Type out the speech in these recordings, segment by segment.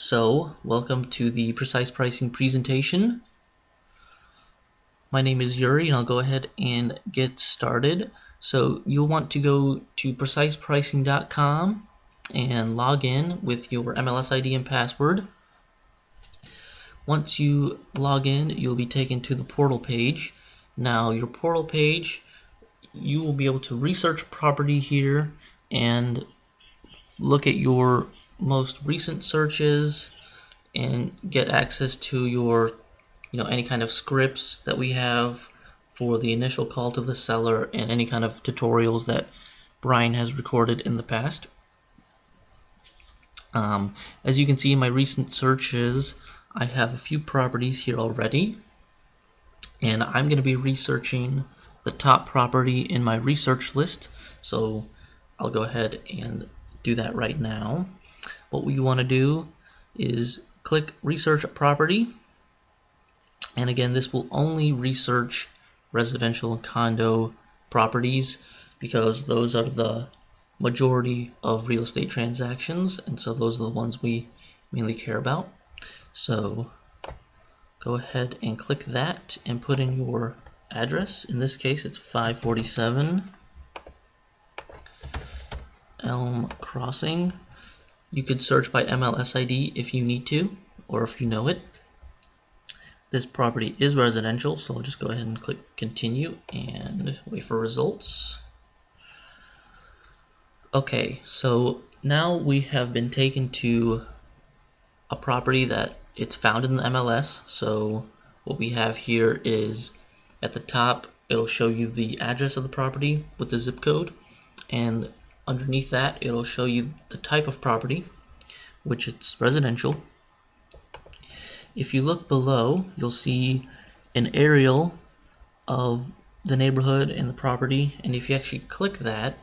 So, welcome to the Precise Pricing presentation. My name is Yuri and I'll go ahead and get started. So, you'll want to go to precisepricing.com and log in with your MLS ID and password. Once you log in, you'll be taken to the portal page. Now, your portal page, you will be able to research property here and look at your most recent searches and get access to your any kind of scripts that we have for the initial call to the seller and any kind of tutorials that Bryan has recorded in the past. As you can see in my recent searches, I have a few properties here already, and I'm going to be researching the top property in my research list, so I'll go ahead and do that right now. What we want to do is click research a property, and again, this will only research residential and condo properties because those are the majority of real estate transactions, and so those are the ones we mainly care about. So go ahead and click that and put in your address. In this case, it's 547 Elm Crossing. You could search by MLS ID if you need to, or if you know it. This property is residential, so I'll just go ahead and click continue and wait for results. Okay, so now we have been taken to a property that it's found in the MLS. So what we have here is at the top, it'll show you the address of the property with the zip code, and underneath that, it'll show you the type of property, which it's residential. If you look below, you'll see an aerial of the neighborhood and the property, and if you actually click that,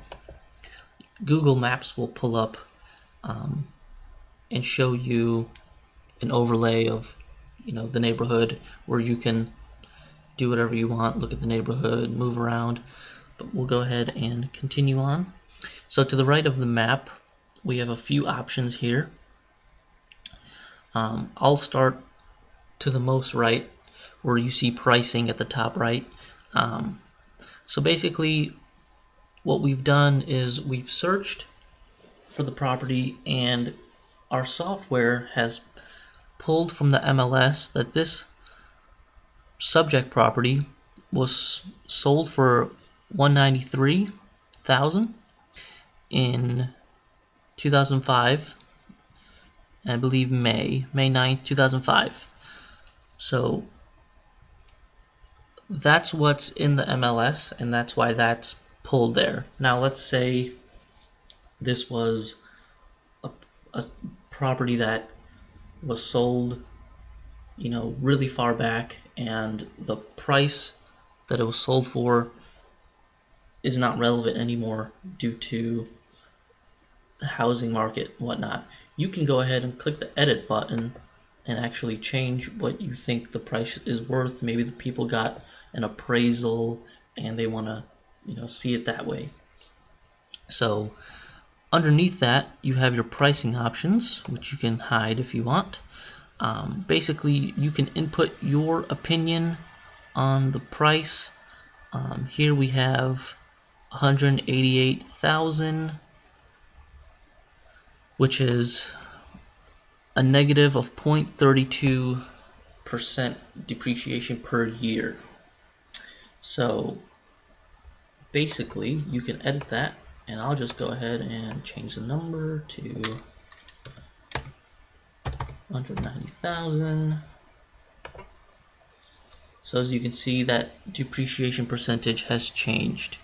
Google Maps will pull up and show you an overlay of the neighborhood, where you can do whatever you want, look at the neighborhood, move around. But we'll go ahead and continue on. So to the right of the map, we have a few options here. I'll start to the most right, where you see pricing at the top right. So basically what we've done is we've searched for the property, and our software has pulled from the MLS that this subject property was sold for $193,000 in 2005. I believe May 9th, 2005. So that's what's in the MLS, and that's why that's pulled there. Now let's say this was a property that was sold really far back, and the price that it was sold for is not relevant anymore due to the housing market and whatnot. You can go ahead and click the edit button and actually change what you think the price is worth. Maybe the people got an appraisal and they want to see it that way. So underneath that, you have your pricing options, which you can hide if you want. Basically, you can input your opinion on the price. Here we have 188,000, which is a negative of 0.32% depreciation per year. So basically, you can edit that, and I'll just go ahead and change the number to 190,000. So as you can see, that depreciation percentage has changed.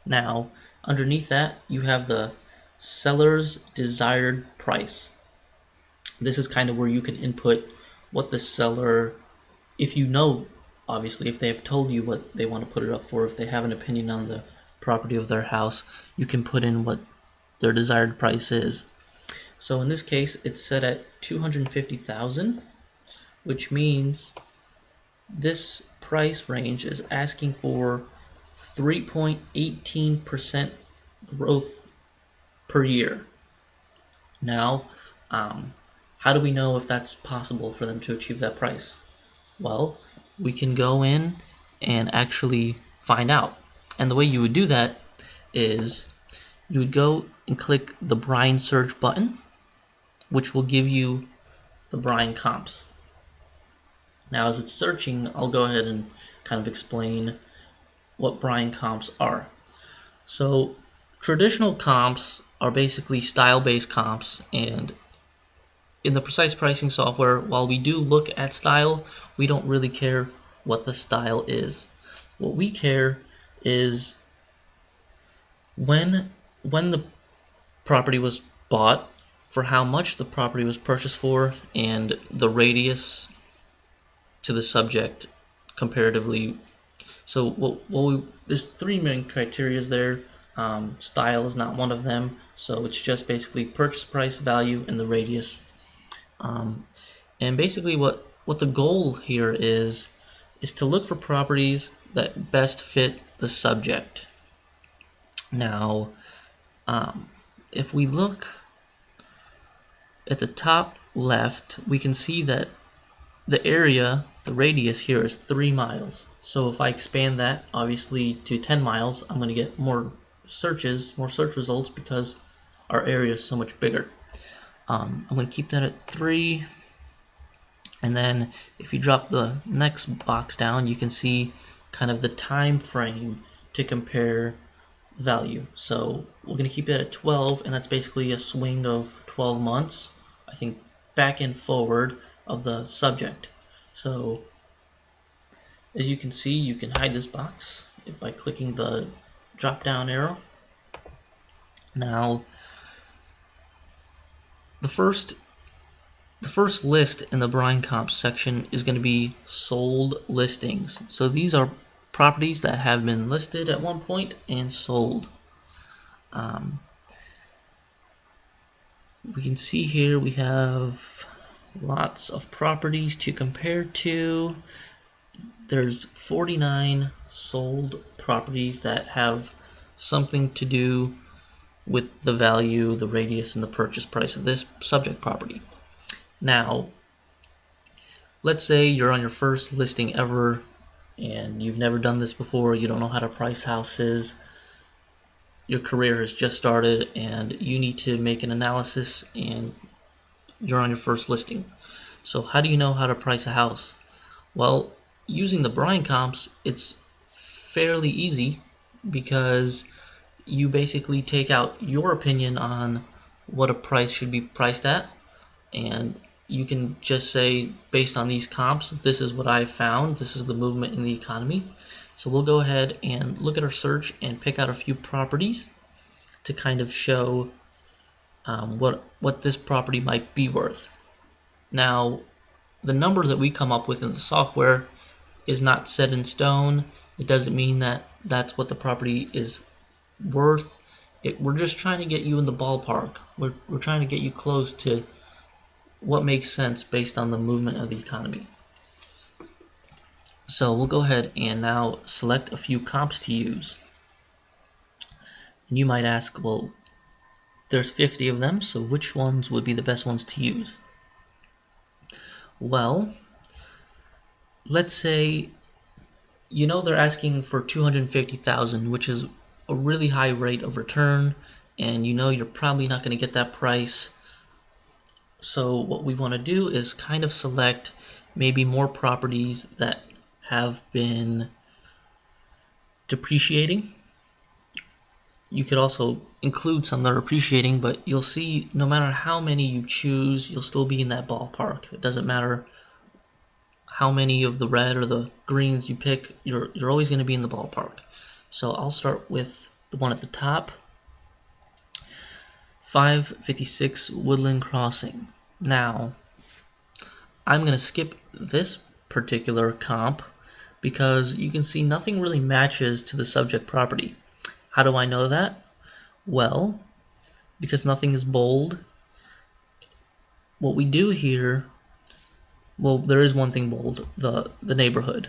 Now, underneath that, you have the seller's desired price. This is kind of where you can input what the seller, if obviously, if they have told you what they want to put it up for, if they have an opinion on the property of their house, you can put in what their desired price is. So in this case, it's set at $250,000, which means this price range is asking for 3.18% growth per year. Now, how do we know if that's possible for them to achieve that price? Well, we can go in and actually find out. And the way you would do that is you would go and click the Bryan Search button, which will give you the Bryan comps. Now as it's searching, I'll go ahead and kind of explain what Bryan comps are. So traditional comps are basically style-based comps, and in the precise pricing software, while we do look at style, we don't really care what the style is. What we care is when the property was bought, for how much the property was purchased for, and the radius to the subject comparatively. So there's three main criteria there. Style is not one of them, so it's just basically purchase price, value, and the radius. And basically what the goal here is to look for properties that best fit the subject. Now, if we look at the top left, we can see that the area, the radius here is 3 miles. So if I expand that, obviously, to 10 miles, I'm going to get more searches, more search results, because our area is so much bigger. I'm going to keep that at 3. And then if you drop the next box down, you can see kind of the time frame to compare value. So we're going to keep that at 12, and that's basically a swing of 12 months, I think, back and forward of the subject. So as you can see, you can hide this box by clicking the drop down arrow. Now the first list in the Bryan comps section is going to be sold listings. So these are properties that have been listed at one point and sold. We can see here we have lots of properties to compare to. There's 49 sold properties that have something to do with the value, the radius, and the purchase price of this subject property. Now, let's say you're on your first listing ever and you've never done this before, you don't know how to price houses, your career has just started, and you need to make an analysis, and you're on your first listing. So how do you know how to price a house? Well, using the Bryan comps, it's fairly easy, because you basically take out your opinion on what a price should be priced at, and you can just say, based on these comps, this is what I found, this is the movement in the economy. So we'll go ahead and look at our search and pick out a few properties to kind of show what this property might be worth. Now, the number that we come up with in the software is not set in stone. It doesn't mean that that's what the property is worth. We're just trying to get you in the ballpark. We're trying to get you close to what makes sense based on the movement of the economy. So we'll go ahead and now select a few comps to use. And you might ask, well, there's 50 of them, so which ones would be the best ones to use? Well, let's say they're asking for $250,000, which is a really high rate of return, and you're probably not going to get that price. So what we want to do is kind of select maybe more properties that have been depreciating. You could also include some that are appreciating, but you'll see no matter how many you choose, you'll still be in that ballpark. It doesn't matter how many of the red or the greens you pick, you're always going to be in the ballpark. So I'll start with the one at the top, 556 Woodland Crossing. Now, I'm going to skip this particular comp because you can see nothing really matches to the subject property. How do I know that? Well, because nothing is bold. What we do here, well, there is one thing bold, the neighborhood.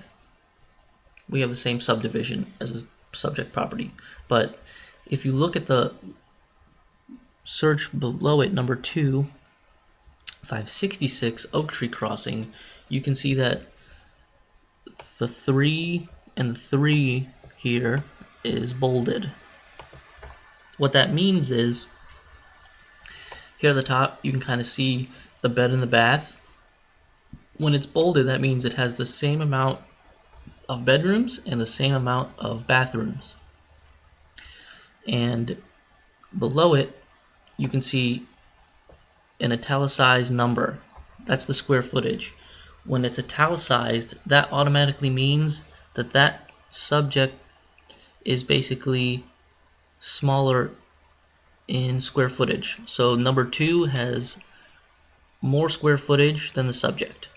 We have the same subdivision as the subject property. But if you look at the search below it, number 2, 566 Oak Tree Crossing, you can see that the 3 and the 3 here is bolded. What that means is, here at the top you can kind of see the bed and the bath. When it's bolded, that means it has the same amount of bedrooms and the same amount of bathrooms. And below it you can see an italicized number. That's the square footage. When it's italicized, that automatically means that that subject is basically smaller in square footage. So number 2 has more square footage than the subject.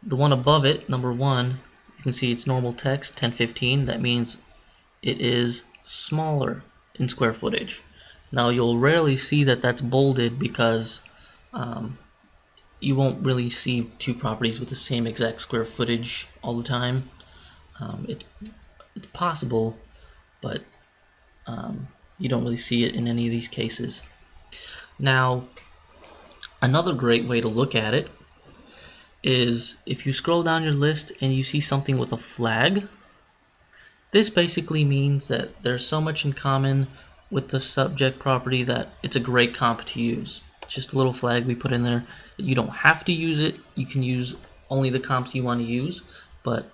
The one above it, number 1, you can see it's normal text, 1015. That means it is smaller in square footage. Now you'll rarely see that that's bolded because you won't really see two properties with the same exact square footage all the time. It's possible, but you don't really see it in any of these cases. Now, another great way to look at it is if you scroll down your list and you see something with a flag. This basically means that there's so much in common with the subject property that it's a great comp to use. It's just a little flag we put in there. You don't have to use it. You can use only the comps you want to use, but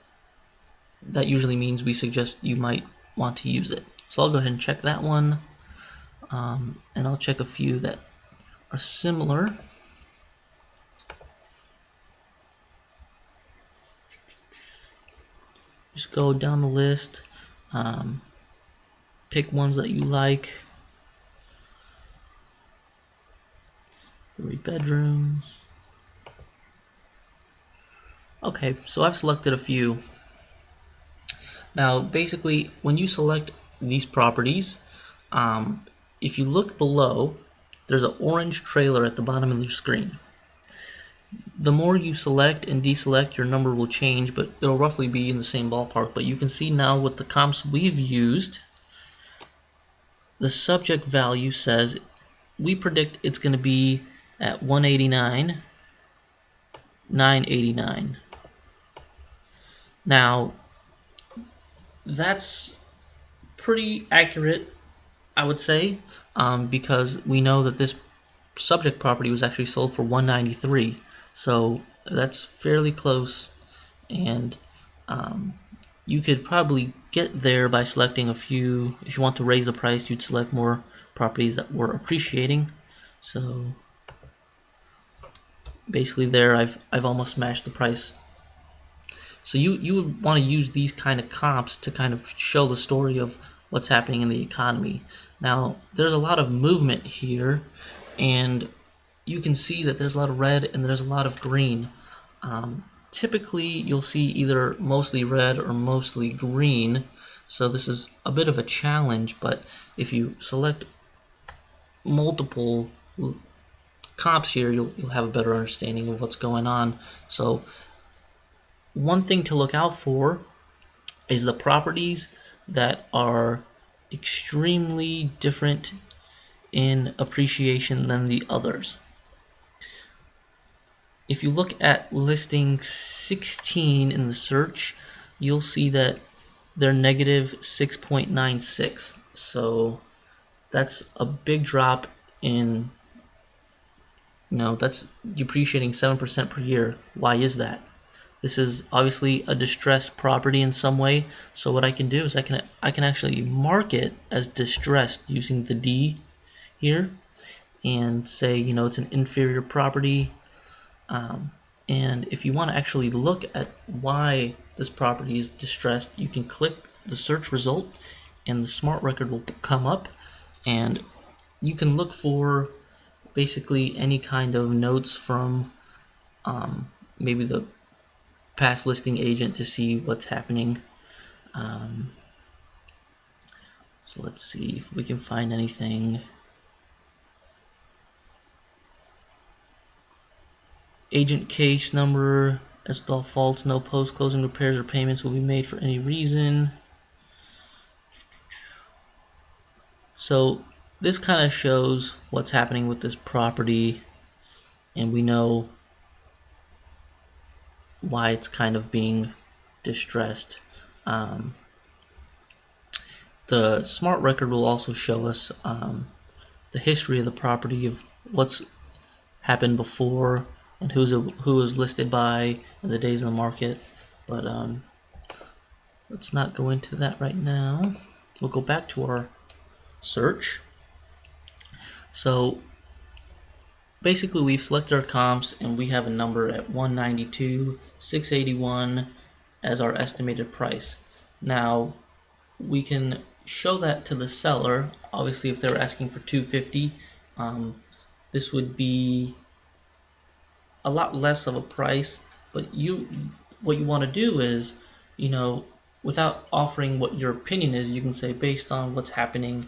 that usually means we suggest you might want to use it. So I'll go ahead and check that one, and I'll check a few that are similar. Just go down the list, pick ones that you like. 3 bedrooms. Okay, so I've selected a few. Now, basically, when you select these properties, if you look below, there's an orange trailer at the bottom of your screen. The more you select and deselect, your number will change, but it'll roughly be in the same ballpark. But you can see now with the comps we've used, the subject value says we predict it's going to be at 189, 989. Now, that's pretty accurate, I would say, because we know that this subject property was actually sold for 193. So that's fairly close, and you could probably get there by selecting a few. If you want to raise the price, you'd select more properties that were appreciating. So basically there I've almost matched the price. So you would want to use these kind of comps to kind of show the story of what's happening in the economy. Now, there's a lot of movement here, and you can see that there's a lot of red and there's a lot of green. Typically, you'll see either mostly red or mostly green, so this is a bit of a challenge, but if you select multiple comps here, you'll have a better understanding of what's going on. So one thing to look out for is the properties that are extremely different in appreciation than the others. If you look at listing 16 in the search, you'll see that they're negative 6.96. So that's a big drop in, that's depreciating 7% per year. Why is that? This is obviously a distressed property in some way. So what I can do is I can actually mark it as distressed using the D here and say, it's an inferior property. And if you want to actually look at why this property is distressed, you can click the search result and the smart record will come up, and you can look for basically any kind of notes from maybe the past listing agent to see what's happening. So let's see if we can find anything. Agent case number, as with all faults, no post-closing repairs or payments will be made for any reason. So this kind of shows what's happening with this property. and we know why it's kind of being distressed. The smart record will also show us the history of the property, of what's happened who was listed by in the days in the market. But let's not go into that right now. We'll go back to our search. So basically we've selected our comps and we have a number at 192,681 as our estimated price. Now we can show that to the seller. Obviously if they're asking for 250, this would be a lot less of a price, but what you want to do is, without offering what your opinion is, you can say, based on what's happening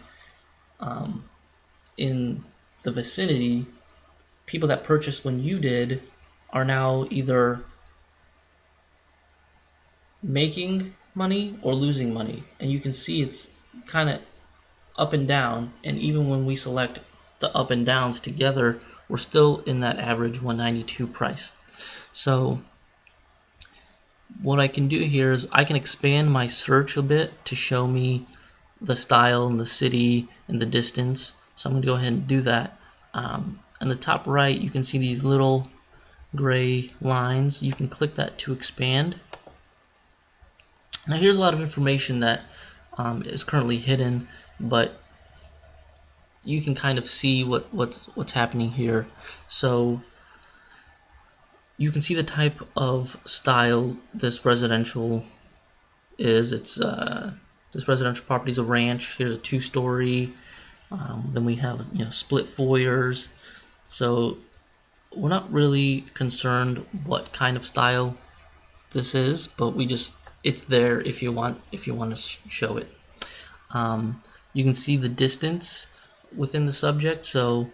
in the vicinity, people that purchased when you did are now either making money or losing money, and you can see it's kind of up and down, and even when we select the up and downs together, we're still in that average 192 price. So what I can do here is I can expand my search a bit to show me the style and the city and the distance. So I'm going to go ahead and do that. On the top right, you can see these little gray lines. You can click that to expand. Now here's a lot of information that is currently hidden, but you can kind of see what's happening here. So you can see the type of style this residential is. This residential property is a ranch. Here's a 2-story. Then we have split foyers. So we're not really concerned what kind of style this is, but it's there if you want to show it. You can see the distance within the subject. So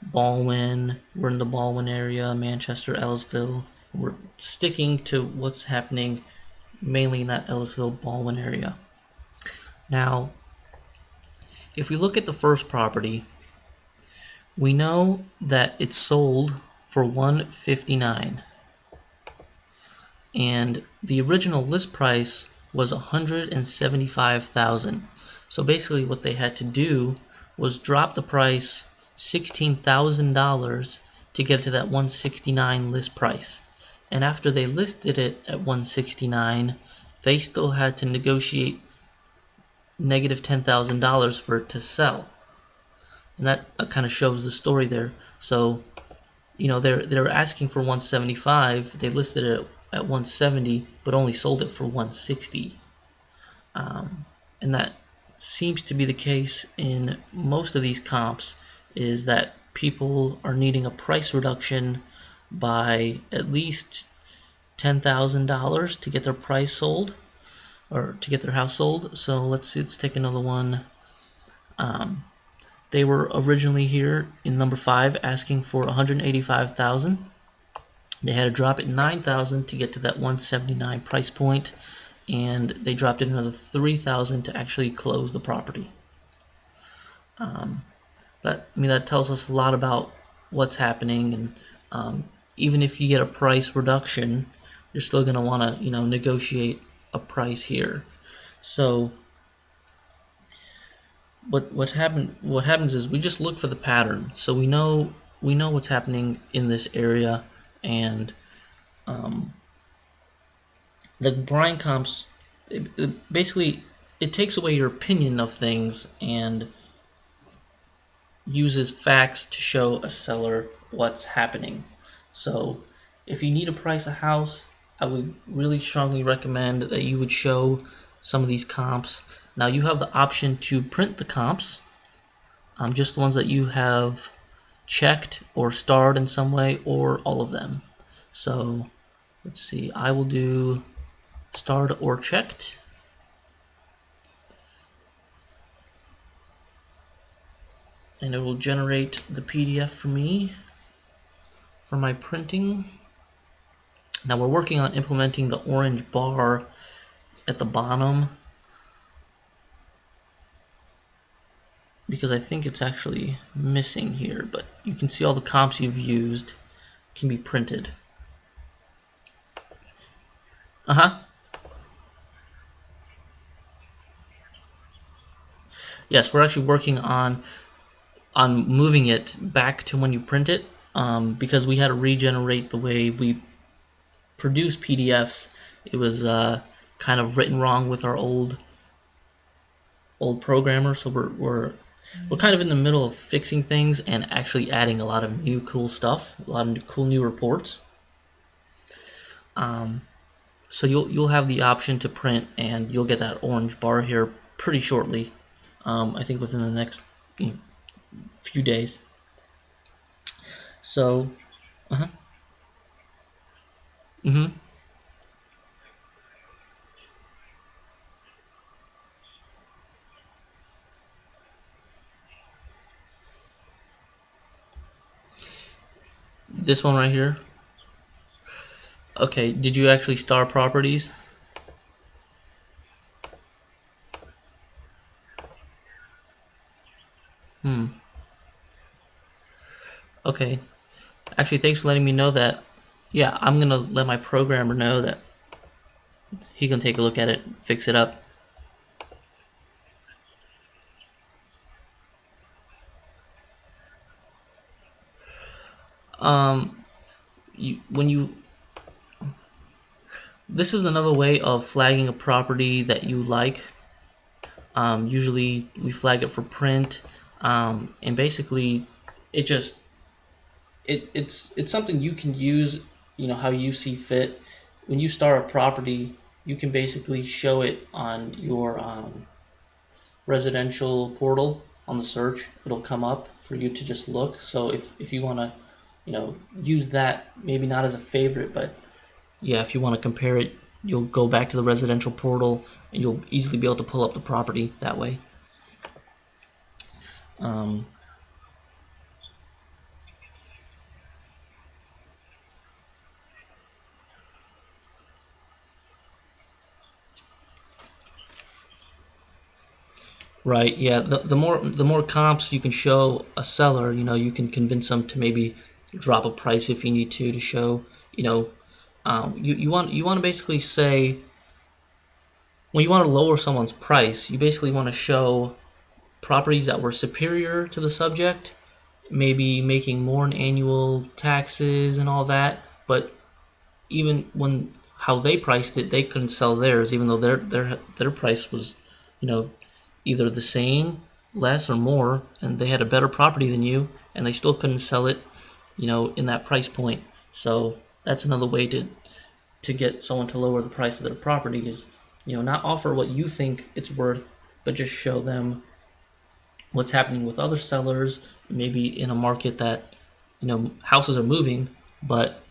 Baldwin, we're in the Baldwin area, Manchester, Ellisville. We're sticking to what's happening mainly in that Ellisville, Baldwin area. Now, if we look at the first property, we know that it's sold for $159, and the original list price was $175,000. So basically what they had to do was drop the price $16,000 to get to that $169 list price. And after they listed it at $169, they still had to negotiate negative $10,000 for it to sell. And that kind of shows the story there. So, they're asking for $175. They listed it at $170, but only sold it for $160. And that seems to be the case in most of these comps, is that people are needing a price reduction by at least $10,000 to get their price sold, or to get their house sold. So let's take another one. They were originally here in number 5 asking for $185,000. They had to drop it $9,000 to get to that $179 price point, and they dropped it another $3,000 to actually close the property. That tells us a lot about what's happening, and even if you get a price reduction, you're still going to want to negotiate a price here. So what happens is we just look for the pattern. So we know what's happening in this area, and the Bryan comps, basically it takes away your opinion of things and uses facts to show a seller what's happening. So if you need to price a house, I would really strongly recommend that you would show some of these comps. Now you have the option to print the comps, just the ones that you have checked or starred in some way, or all of them. So let's see, I will do starred or checked. And it will generate the PDF for me for my printing. Now we're working on implementing the orange bar at the bottom, because I think it's actually missing here, but you can see all the comps you've used. can be printed. Yes, we're actually working on moving it back to when you print it, because we had to regenerate the way we produce PDFs. It was kind of written wrong with our old programmer, so we're kind of in the middle of fixing things and actually adding a lot of new cool stuff, a lot of cool new reports. So you'll have the option to print, and you'll get that orange bar here pretty shortly. I think within the next few days. So, This one right here. Okay, did you actually star properties? Okay. Actually, thanks for letting me know that. Yeah, I'm gonna let my programmer know that he can take a look at it, fix it up. This is another way of flagging a property that you like. Usually we flag it for print, and basically it's something you can use, how you see fit. When you start a property, you can basically show it on your residential portal on the search. It'll come up for you to just look. So if you want to use that, maybe not as a favorite, but yeah, if you want to compare it, you'll go back to the residential portal and you'll easily be able to pull up the property that way. Right, yeah, the more comps you can show a seller, you can convince them to maybe drop a price if you need to show, you want to basically say, when you want to lower someone's price, you basically want to show properties that were superior to the subject, maybe making more in annual taxes and all that, but even when how they priced it, they couldn't sell theirs, even though their price was, either the same, less, or more, and they had a better property than you, and they still couldn't sell it, in that price point. So that's another way to get someone to lower the price of their property is, not offer what you think it's worth, but just show them what's happening with other sellers, maybe in a market that, houses are moving, but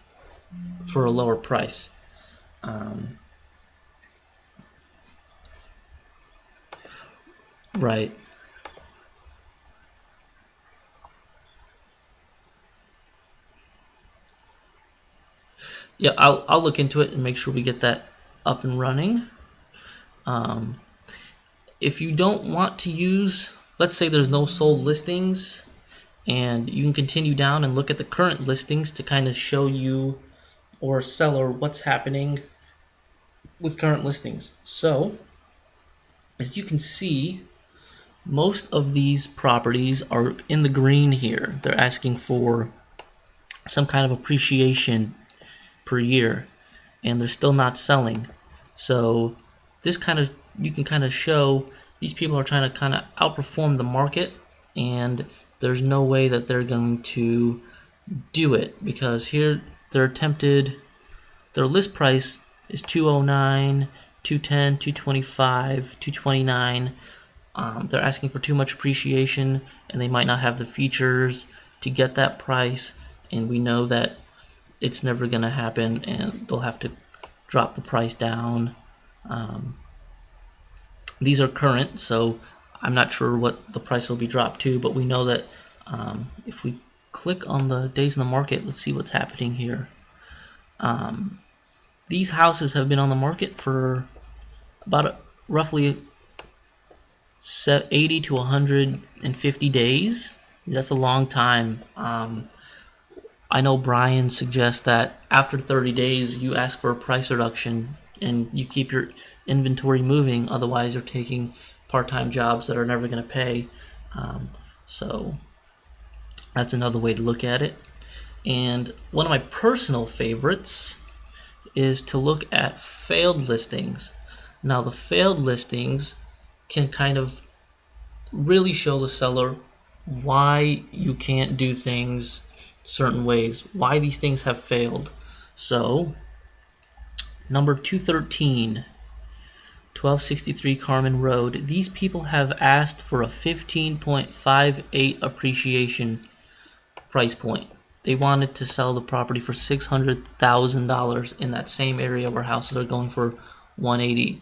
for a lower price. Right. Yeah, I'll look into it and make sure we get that up and running. If you don't want to use, let's say there's no sold listings, and you can continue down and look at the current listings to kind of show you or seller what's happening with current listings. So, as you can see, most of these properties are in the green here. They're asking for some kind of appreciation per year, and they're still not selling. So this you can kind of show these people are trying to kind of outperform the market, and there's no way that they're going to do it, because here their list price is 209, 210, 225, 229. They're asking for too much appreciation, and they might not have the features to get that price, and we know that it's never going to happen, and they'll have to drop the price down. These are current, so I'm not sure what the price will be dropped to, but we know that if we click on the days in the market, let's see what's happening here. These houses have been on the market for about roughly 80 to 150 days. That's a long time. I know Bryan suggests that after 30 days you ask for a price reduction and you keep your inventory moving, otherwise you're taking part-time jobs that are never going to pay. So that's another way to look at it. And one of my personal favorites is to look at failed listings. Now the failed listings can kind of really show the seller why you can't do things certain ways, why these things have failed. So number 213, 1263 Carmen Road, these people have asked for a 15.58 appreciation price point. They wanted to sell the property for $600,000 in that same area where houses are going for 180.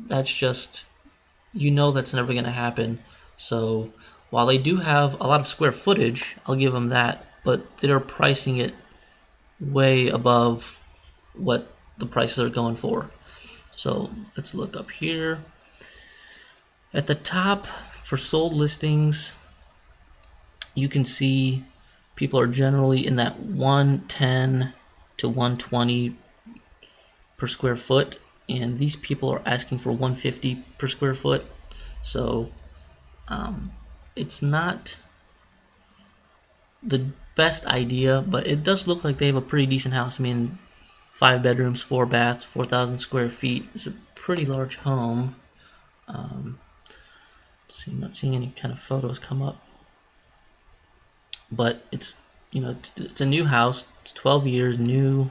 That's just, you know, that's never going to happen. So while they do have a lot of square footage, I'll give them that, but they're pricing it way above what the prices are going for. So let's look up here. At the top for sold listings, you can see people are generally in that 110 to 120 per square foot, and these people are asking for 150 per square foot. So it's not the best idea, but it does look like they have a pretty decent house. I mean, 5 bedrooms, 4 baths, 4,000 square feet. It's a pretty large home. Let's see, I'm not seeing any kind of photos come up, but it's, you know, it's a new house. It's 12 years new.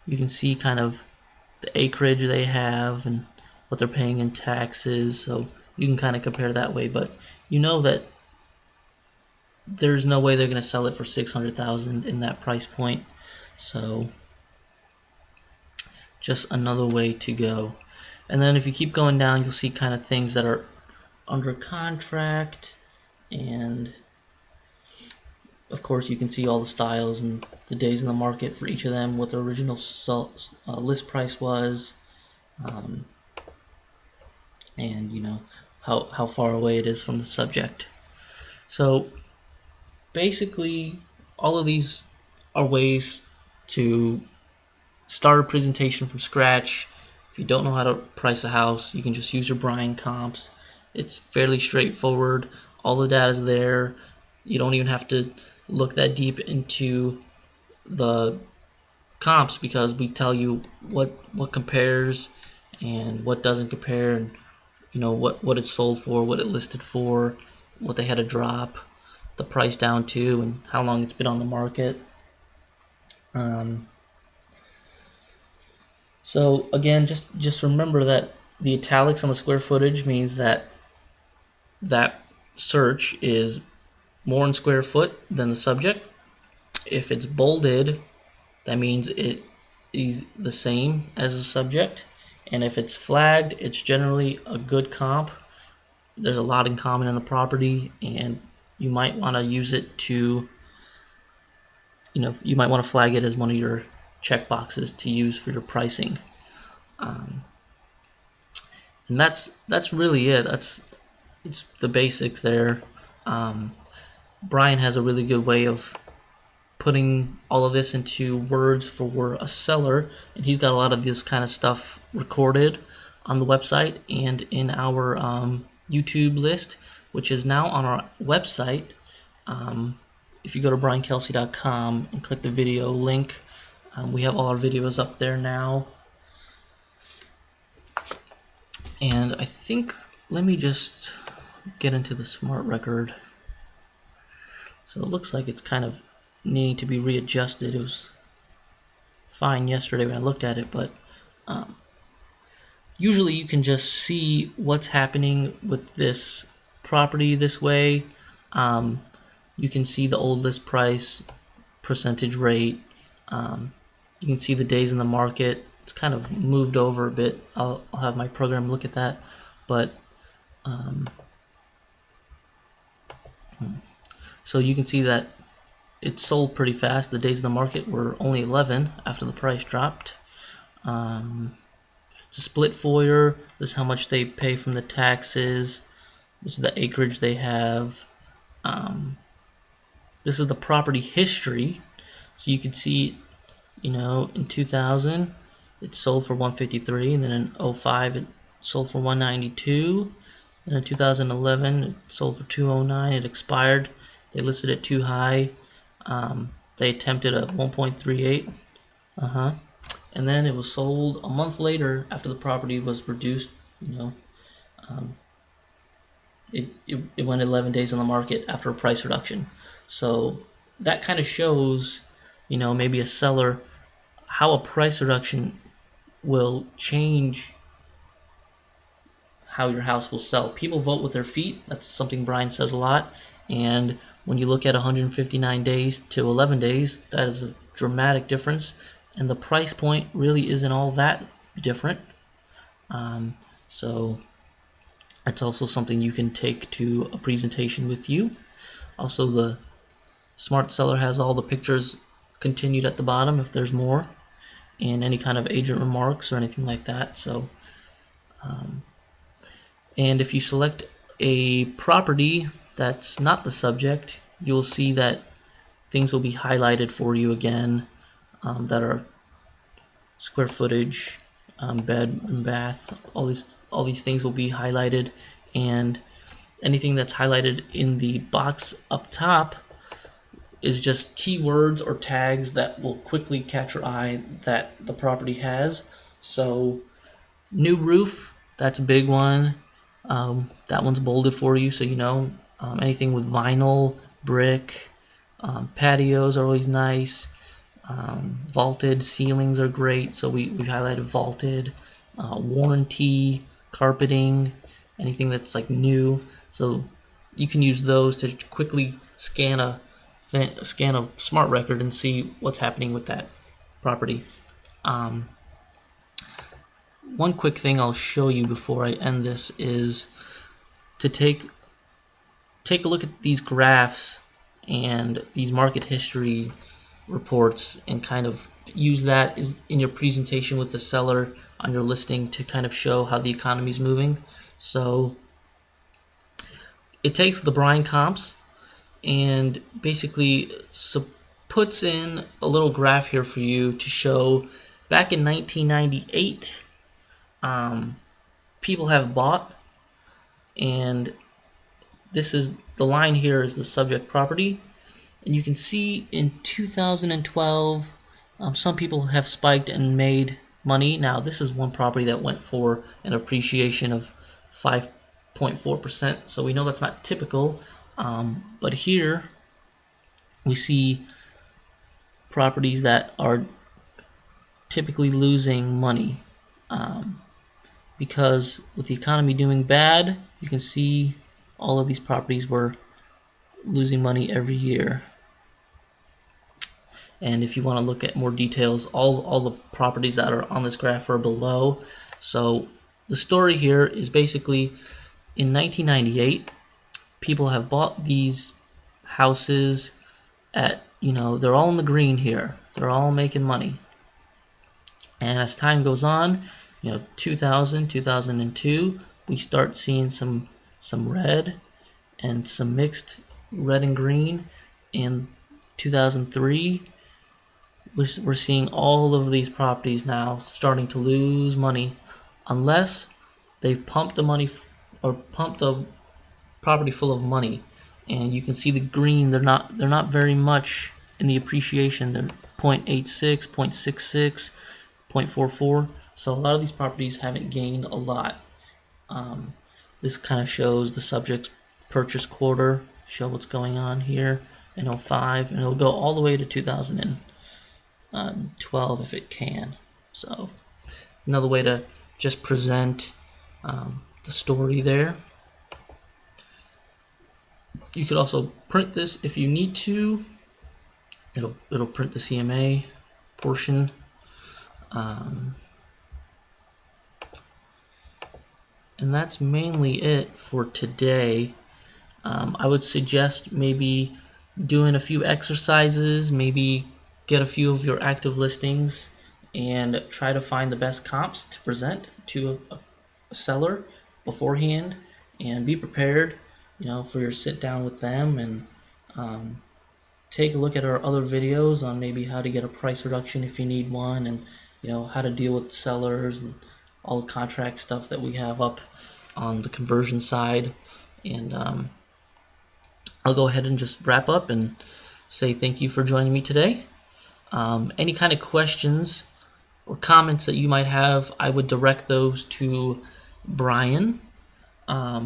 You can see kind of the acreage they have and what they're paying in taxes, so you can kind of compare that way. But you know that there's no way they're going to sell it for $600,000 in that price point. So just another way to go. And then if you keep going down, you'll see kind of things that are under contract, and of course you can see all the styles and the days in the market for each of them, what the original list price was, and you know how far away it is from the subject. So basically all of these are ways to start a presentation from scratch. If you don't know how to price a house, you can just use your Bryan comps. It's fairly straightforward. All the data is there. You don't even have to look that deep into the comps, because we tell you what compares and what doesn't compare, and you know what it's sold for, what it listed for, what they had to drop the price down to, and how long it's been on the market. So again, just remember that the italics on the square footage means that that search is more in square foot than the subject. If it's bolded, that means it is the same as the subject. And if it's flagged, it's generally a good comp. There's a lot in common in the property, and you might want to use it to, you know, you might want to flag it as one of your check boxes to use for your pricing. And that's really it. It's the basics there. Bryan has a really good way of putting all of this into words for a seller, and he's got a lot of this kind of stuff recorded on the website and in our YouTube list, which is now on our website. If you go to bryankelsey.com and click the video link, we have all our videos up there now. And I think, let me just get into the smart record. So it looks like it's kind of needing to be readjusted. It was fine yesterday when I looked at it, but usually you can just see what's happening with this property this way. You can see the old list price, percentage rate. You can see the days in the market. It's kind of moved over a bit. I'll have my program look at that, but so you can see that it sold pretty fast. The days in the market were only 11 after the price dropped. It's a split foyer. This is how much they pay from the taxes. This is the acreage they have. This is the property history, so you can see, in 2000 it sold for 153, and then in 05 it sold for 192, and in 2011 it sold for 209. It expired. They listed it too high. They attempted a 1.38. And then it was sold a month later after the property was reduced. It went 11 days on the market after a price reduction. So that kind of shows, maybe a seller, how a price reduction will change how your house will sell. People vote with their feet. That's something Bryan says a lot. And when you look at 159 days to 11 days, that is a dramatic difference. And the price point really isn't all that different. So that's also something you can take to a presentation with you. Also, the Smart Seller has all the pictures continued at the bottom if there's more, and any kind of agent remarks or anything like that. So, and if you select a property that's not the subject, you'll see that things will be highlighted for you again, that are square footage, bed and bath. All these things will be highlighted, and anything that's highlighted in the box up top is just keywords or tags that will quickly catch your eye that the property has. So new roof, that's a big one. That one's bolded for you, so anything with vinyl, brick, patios are always nice. Vaulted ceilings are great, so we highlighted vaulted. Warranty, carpeting, anything that's like new. So you can use those to quickly scan a smart record and see what's happening with that property. One quick thing I'll show you before I end this is to take a look at these graphs and these market history reports, and kind of use that in your presentation with the seller on your listing to kind of show how the economy is moving. So it takes the Bryan comps and basically puts in a little graph here for you to show back in 1998, people have bought, and this is the line here is the subject property. And you can see in 2012, some people have spiked and made money. Now, this is one property that went for an appreciation of 5.4%, so we know that's not typical. But here we see properties that are typically losing money, because with the economy doing bad, you can see all of these properties were losing money every year. And if you want to look at more details, all the properties that are on this graph are below. So the story here is basically in 1998, people have bought these houses at, they're all in the green here. They're all making money. And as time goes on, 2000, 2002, we start seeing some red and some mixed red and green. In 2003, we're seeing all of these properties now starting to lose money, unless they've pumped the money or pumped the property full of money. And you can see the green, they're not very much in the appreciation. They're 0.86, 0.66, 0.44. So a lot of these properties haven't gained a lot. This kind of shows the subject's purchase quarter, show what's going on here in 05, and it'll go all the way to 2012 if it can. So another way to just present the story there. You could also print this if you need to. It'll print the CMA portion. And that's mainly it for today. I would suggest maybe doing a few exercises, maybe get a few of your active listings and try to find the best comps to present to a seller beforehand, and be prepared. for your sit down with them, and take a look at our other videos on maybe how to get a price reduction if you need one, and how to deal with sellers and all the contract stuff that we have up on the conversion side. And I'll go ahead and just wrap up and say thank you for joining me today. Any kind of questions or comments that you might have, I would direct those to Bryan.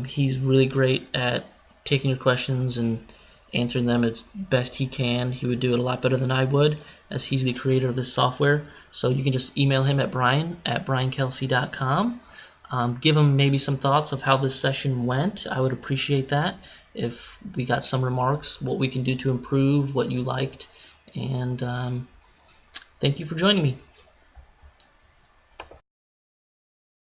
He's really great at taking your questions and answering them as best he can. He would do it a lot better than I would, as he's the creator of this software. So you can just email him at bryan@bryankelsey.com. Give him maybe some thoughts of how this session went. I would appreciate that if we got some remarks, what we can do to improve, what you liked. And thank you for joining me.